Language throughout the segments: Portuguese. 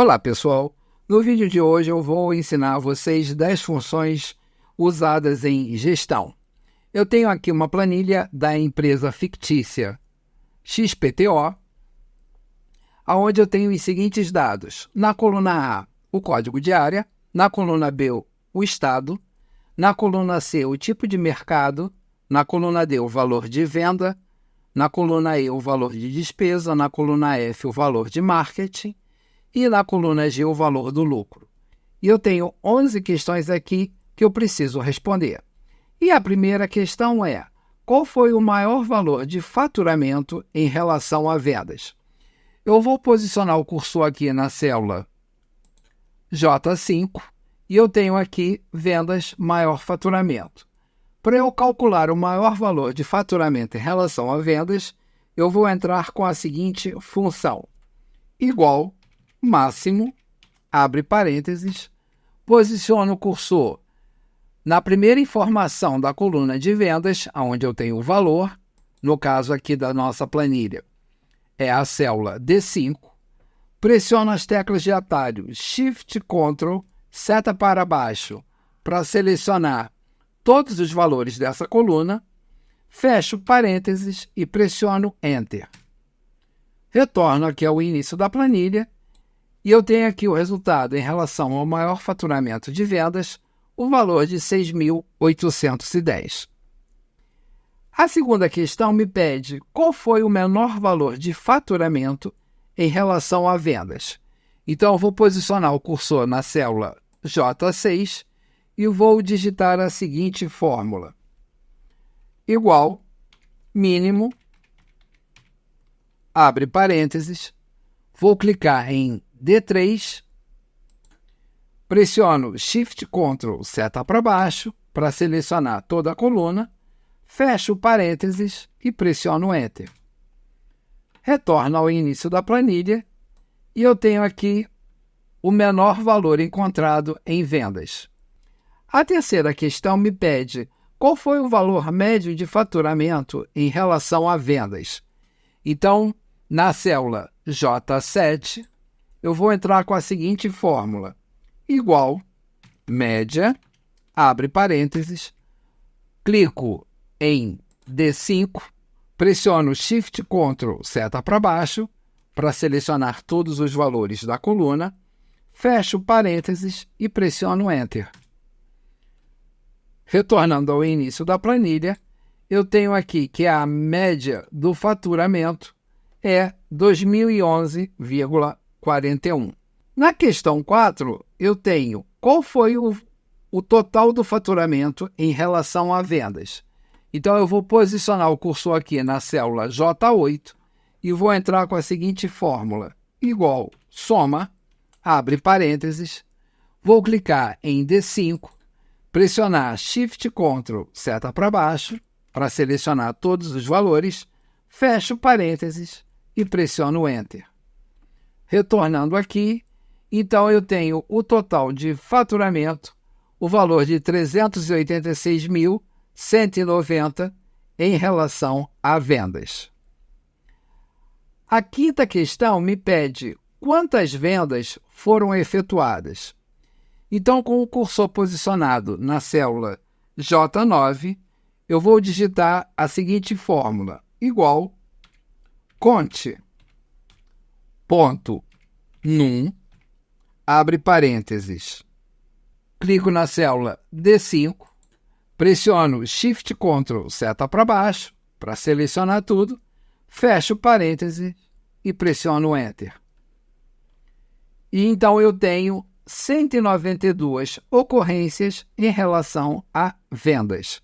Olá pessoal, no vídeo de hoje eu vou ensinar a vocês 10 funções usadas em gestão. Eu tenho aqui uma planilha da empresa fictícia XPTO, onde eu tenho os seguintes dados. Na coluna A, o código de área, na coluna B, o estado, na coluna C, o tipo de mercado, na coluna D, o valor de venda, na coluna E, o valor de despesa, na coluna F, o valor de marketing, e na coluna G o valor do lucro. E eu tenho 11 questões aqui que eu preciso responder. E a primeira questão é: qual foi o maior valor de faturamento em relação a vendas? Eu vou posicionar o cursor aqui na célula J5 e eu tenho aqui vendas maior faturamento. Para eu calcular o maior valor de faturamento em relação a vendas, eu vou entrar com a seguinte função: igual máximo, abre parênteses, posiciono o cursor na primeira informação da coluna de vendas, onde eu tenho o valor, no caso aqui da nossa planilha, é a célula D5, pressiono as teclas de atalho Shift, Ctrl, seta para baixo, para selecionar todos os valores dessa coluna, fecho parênteses e pressiono Enter. Retorno aqui ao início da planilha, e eu tenho aqui o resultado em relação ao maior faturamento de vendas, o valor de 6.810. A segunda questão me pede qual foi o menor valor de faturamento em relação a vendas. Então, eu vou posicionar o cursor na célula J6 e vou digitar a seguinte fórmula: igual mínimo, abre parênteses, vou clicar em D3, pressiono Shift, Ctrl, seta para baixo, para selecionar toda a coluna, fecho parênteses e pressiono Enter. Retorno ao início da planilha e eu tenho aqui o menor valor encontrado em vendas. A terceira questão me pede qual foi o valor médio de faturamento em relação a vendas. Então, na célula J7, eu vou entrar com a seguinte fórmula: igual média, abre parênteses, clico em D5, pressiono Shift, Ctrl, seta para baixo, para selecionar todos os valores da coluna, fecho parênteses e pressiono Enter. Retornando ao início da planilha, eu tenho aqui que a média do faturamento é 2011,41. Na questão 4, eu tenho qual foi o total do faturamento em relação a vendas. Então, eu vou posicionar o cursor aqui na célula J8 e vou entrar com a seguinte fórmula: igual soma, abre parênteses, vou clicar em D5, pressionar Shift, Ctrl, seta para baixo, para selecionar todos os valores, fecho parênteses e pressiono Enter. Retornando aqui, então eu tenho o total de faturamento, o valor de 386.190 em relação a vendas. A quinta questão me pede quantas vendas foram efetuadas. Então, com o cursor posicionado na célula J9, eu vou digitar a seguinte fórmula: igual conte ponto num, abre parênteses, clico na célula D5, pressiono Shift, Ctrl, seta para baixo, para selecionar tudo, fecho parênteses e pressiono Enter. E então eu tenho 192 ocorrências em relação a vendas.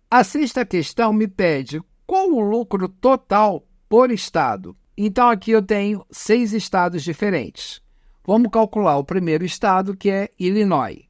A sexta questão me pede qual o lucro total por estado. Então, aqui eu tenho 6 estados diferentes. Vamos calcular o primeiro estado, que é Illinois.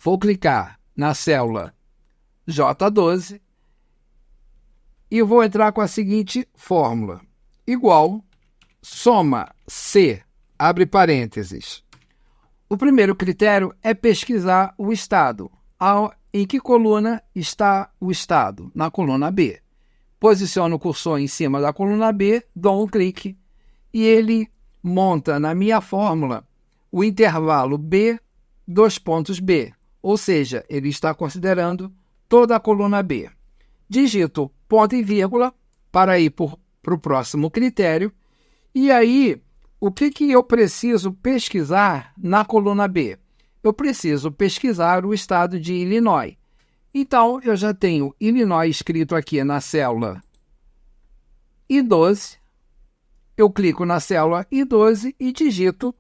Vou clicar na célula J12 e vou entrar com a seguinte fórmula: igual soma C, abre parênteses. O primeiro critério é pesquisar o estado. Em que coluna está o estado? Na coluna B. Posiciono o cursor em cima da coluna B, dou um clique e ele monta na minha fórmula o intervalo B, dois pontos B, ou seja, ele está considerando toda a coluna B. Digito ponto e vírgula para ir para o próximo critério. E aí, o que eu preciso pesquisar na coluna B? Eu preciso pesquisar o estado de Illinois. Então, eu já tenho Illinois escrito aqui na célula I12. Eu clico na célula I12 e digito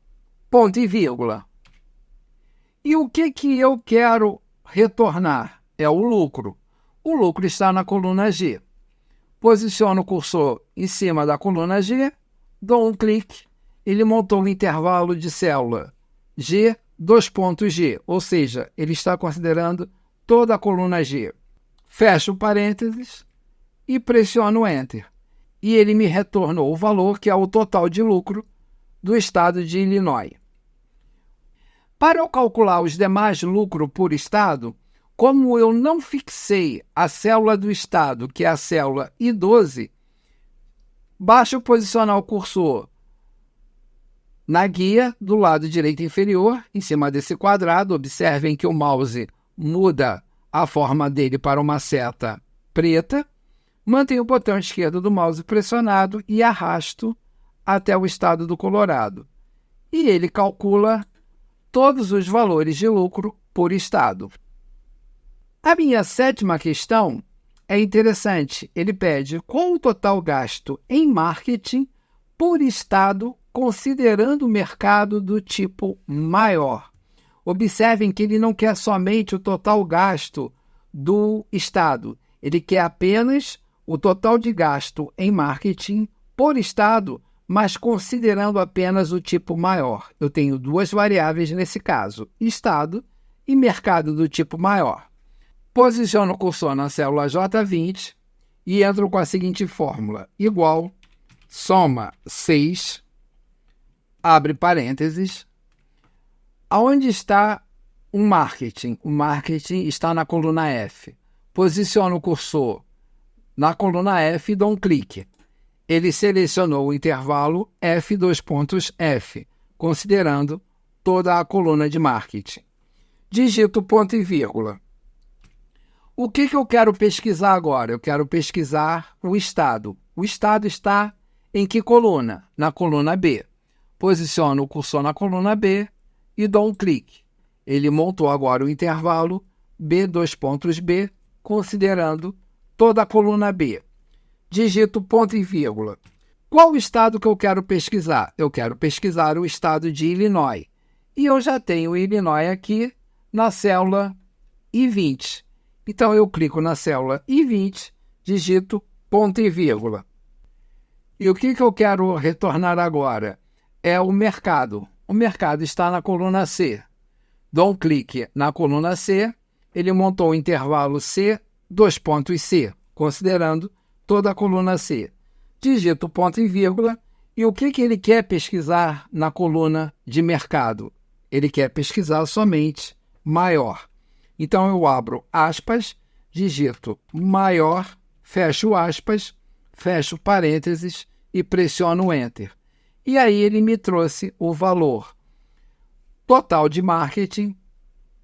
ponto e vírgula. E o que eu quero retornar? É o lucro. O lucro está na coluna G. Posiciono o cursor em cima da coluna G, dou um clique, ele montou um intervalo de célula G, dois pontos G, ou seja, ele está considerando toda a coluna G. Fecho parênteses e pressiono Enter. E ele me retornou o valor, que é o total de lucro do estado de Illinois. Para eu calcular os demais lucros por estado, como eu não fixei a célula do estado, que é a célula I12, basta eu posicionar o cursor na guia do lado direito inferior, em cima desse quadrado. Observem que o mouse muda a forma dele para uma seta preta. Mantenho o botão esquerdo do mouse pressionado e arrasto até o estado do Colorado. E ele calcula todos os valores de lucro por estado. A minha sétima questão é interessante. Ele pede qual o total gasto em marketing por estado, considerando o mercado do tipo maior. Observem que ele não quer somente o total gasto do estado. Ele quer apenas o total de gasto em marketing por estado, mas considerando apenas o tipo maior. Eu tenho duas variáveis nesse caso, estado e mercado do tipo maior. Posiciono o cursor na célula J20 e entro com a seguinte fórmula, igual, soma 6, abre parênteses, aonde está o marketing? O marketing está na coluna F. Posiciono o cursor na coluna F e dou um clique. Ele selecionou o intervalo F, dois pontos F, considerando toda a coluna de marketing. Digito ponto e vírgula. O que eu quero pesquisar agora? Eu quero pesquisar o estado. O estado está em que coluna? Na coluna B. Posiciono o cursor na coluna B e dou um clique. Ele montou agora o intervalo B, dois pontos B, considerando toda a coluna B. Digito ponto e vírgula. Qual o estado que eu quero pesquisar? Eu quero pesquisar o estado de Illinois. E eu já tenho Illinois aqui na célula I20. Então, eu clico na célula I20, digito ponto e vírgula. E o que eu quero retornar agora? É o mercado. O mercado está na coluna C. Dou um clique na coluna C, ele montou o intervalo C, dois pontos C, considerando toda a coluna C. Digito ponto e vírgula. E o que ele quer pesquisar na coluna de mercado? Ele quer pesquisar somente maior. Então, eu abro aspas, digito maior, fecho aspas, fecho parênteses e pressiono Enter. E aí ele me trouxe o valor total de marketing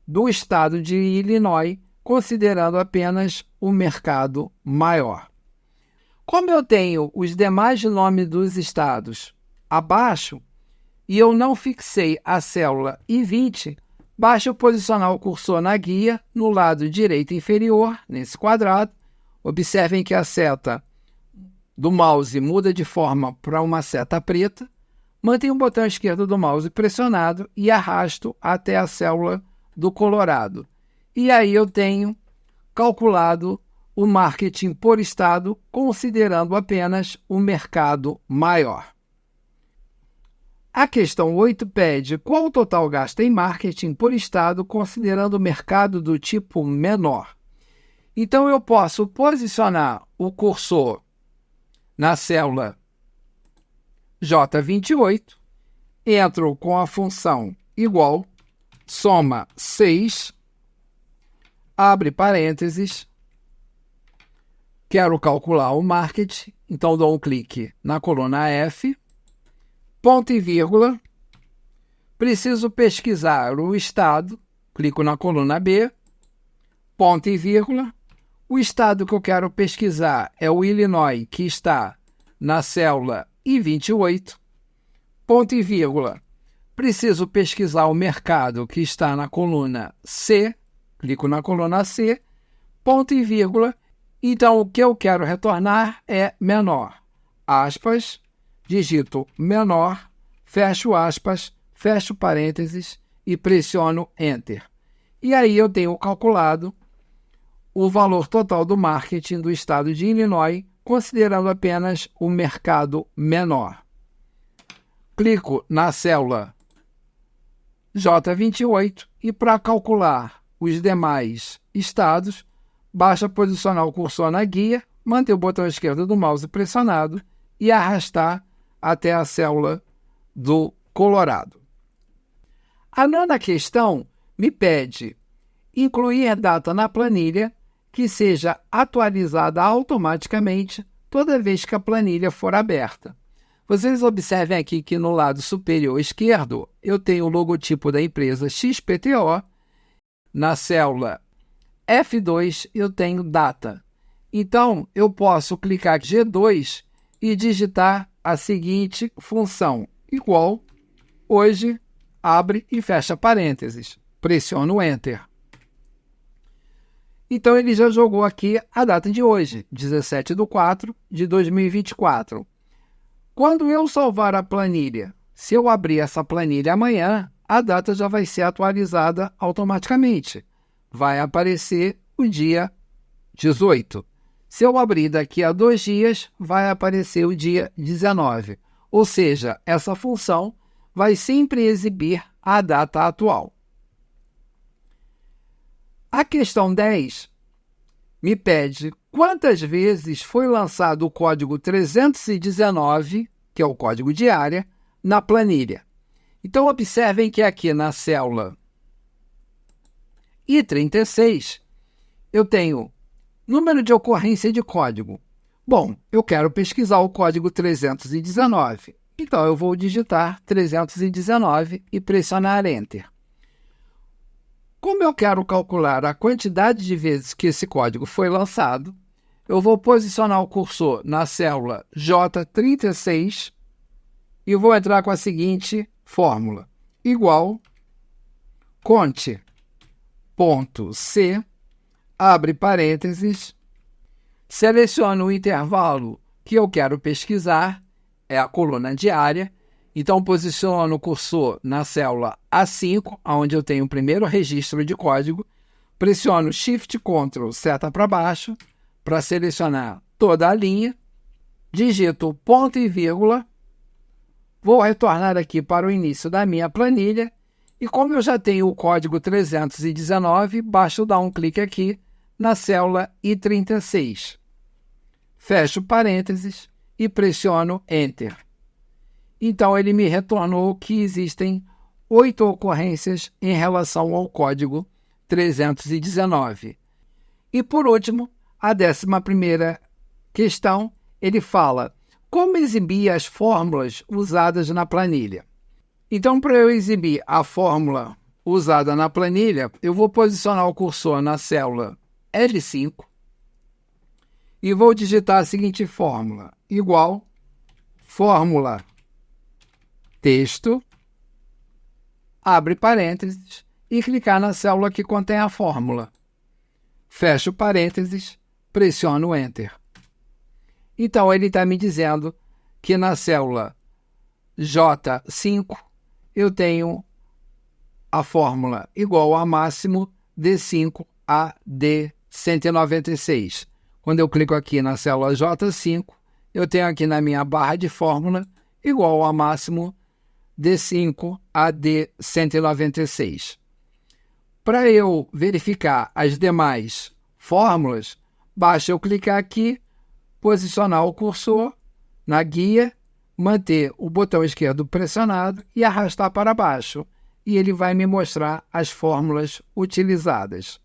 do estado de Illinois, considerando apenas o mercado maior. Como eu tenho os demais nomes dos estados abaixo e eu não fixei a célula I20, basta eu posicionar o cursor na guia, no lado direito inferior, nesse quadrado. Observem que a seta do mouse muda de forma para uma seta preta. Mantenho o botão esquerdo do mouse pressionado e arrasto até a célula do Colorado. E aí eu tenho calculado o marketing por estado, considerando apenas o mercado maior. A questão 8 pede qual o total gasto em marketing por estado, considerando o mercado do tipo menor. Então, eu posso posicionar o cursor na célula J28, entro com a função igual, soma 6, abre parênteses, quero calcular o marketing, então dou um clique na coluna F, ponto e vírgula, preciso pesquisar o estado, clico na coluna B, ponto e vírgula, o estado que eu quero pesquisar é o Illinois, que está na célula I28, ponto e vírgula, preciso pesquisar o mercado que está na coluna C, clico na coluna C, ponto e vírgula, então o que eu quero retornar é menor, aspas, digito menor, fecho aspas, fecho parênteses e pressiono Enter. E aí eu tenho calculado o valor total do marketing do estado de Illinois, considerando apenas o mercado menor. Clico na célula J28 e para calcular os demais estados, basta posicionar o cursor na guia, manter o botão esquerdo do mouse pressionado e arrastar até a célula do Colorado. A nona questão me pede incluir data na planilha que seja atualizada automaticamente toda vez que a planilha for aberta. Vocês observem aqui que no lado superior esquerdo eu tenho o logotipo da empresa XPTO, na célula F2 eu tenho data. Então, eu posso clicar G2 e digitar a seguinte função, igual, hoje, abre e fecha parênteses. Pressiono Enter. Então, ele já jogou aqui a data de hoje, 17/4/2024. Quando eu salvar a planilha, se eu abrir essa planilha amanhã, a data já vai ser atualizada automaticamente. Vai aparecer o dia 18. Se eu abrir daqui a 2 dias, vai aparecer o dia 19. Ou seja, essa função vai sempre exibir a data atual. A questão 10 me pede quantas vezes foi lançado o código 319, que é o código de área, na planilha. Então, observem que aqui na célula I36, eu tenho número de ocorrência de código. Bom, eu quero pesquisar o código 319. Então, eu vou digitar 319 e pressionar Enter. Como eu quero calcular a quantidade de vezes que esse código foi lançado, eu vou posicionar o cursor na célula J36 e vou entrar com a seguinte fórmula, igual conte.c, abre parênteses, seleciono o intervalo que eu quero pesquisar, é a coluna diária, então posiciono o cursor na célula A5, onde eu tenho o primeiro registro de código, pressiono Shift Ctrl seta para baixo para selecionar toda a linha, digito ponto e vírgula, vou retornar aqui para o início da minha planilha e como eu já tenho o código 319, basta dar um clique aqui na célula I36. Fecho parênteses e pressiono Enter. Então, ele me retornou que existem 8 ocorrências em relação ao código 319. E, por último, a 11ª questão, ele fala como exibir as fórmulas usadas na planilha. Então, para eu exibir a fórmula usada na planilha, eu vou posicionar o cursor na célula L5 e vou digitar a seguinte fórmula, igual fórmula texto, abre parênteses e clicar na célula que contém a fórmula. Fecho parênteses, pressiono Enter. Então, ele está me dizendo que na célula J5 eu tenho a fórmula igual a máximo D5 a D196. Quando eu clico aqui na célula J5, eu tenho aqui na minha barra de fórmula igual a máximo D5 a D196. Para eu verificar as demais fórmulas, basta eu clicar aqui, posicionar o cursor na guia, manter o botão esquerdo pressionado e arrastar para baixo, e ele vai me mostrar as fórmulas utilizadas.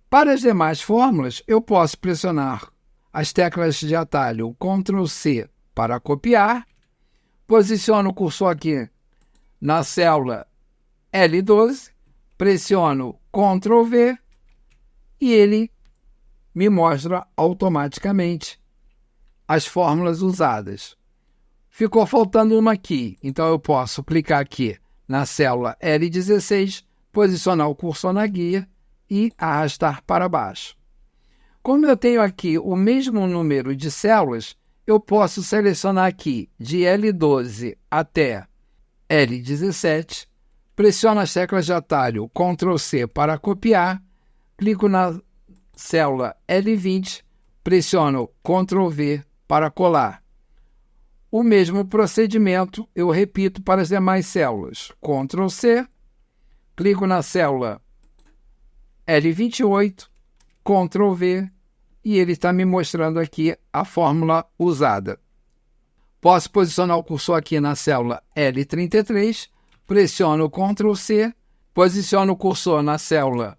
Para as demais fórmulas, eu posso pressionar as teclas de atalho Ctrl+C para copiar, Posiciono o cursor aqui na célula L12, pressiono Ctrl V e ele me mostra automaticamente as fórmulas usadas. Ficou faltando uma aqui, então eu posso clicar aqui na célula L16, posicionar o cursor na guia e arrastar para baixo. Como eu tenho aqui o mesmo número de células, eu posso selecionar aqui de L12 até L17, pressiono as teclas de atalho Ctrl C para copiar, clico na célula L20, pressiono Ctrl V para colar. O mesmo procedimento eu repito para as demais células. Ctrl C, clico na célula L28, Ctrl V, e ele está me mostrando aqui a fórmula usada. Posso posicionar o cursor aqui na célula L33, pressiono Ctrl C, posiciono o cursor na célula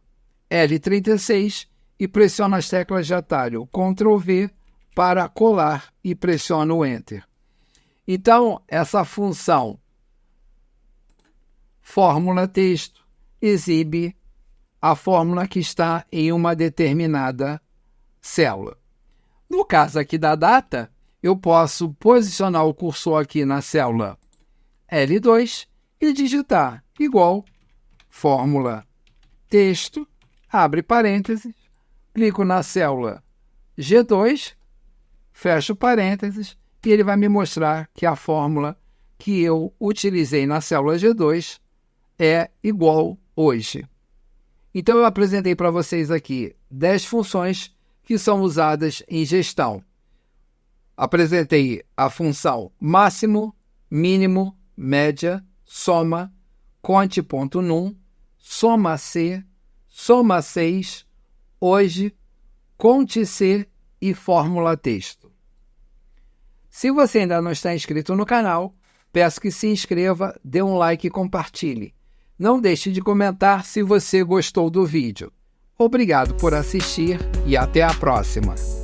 L36 e pressiono as teclas de atalho Ctrl V para colar e pressiono o Enter. Então, essa função fórmula texto exibe a fórmula que está em uma determinada célula. No caso aqui da data, eu posso posicionar o cursor aqui na célula L2 e digitar igual fórmula texto, abre parênteses, clico na célula G2, fecho parênteses, e ele vai me mostrar que a fórmula que eu utilizei na célula G2 é igual hoje. Então, eu apresentei para vocês aqui 10 funções que são usadas em gestão. Apresentei a função máximo, mínimo, média, soma, conte.num, soma C, soma 6, hoje, conte C e fórmula texto. Se você ainda não está inscrito no canal, peço que se inscreva, dê um like e compartilhe. Não deixe de comentar se você gostou do vídeo. Obrigado por assistir e até a próxima!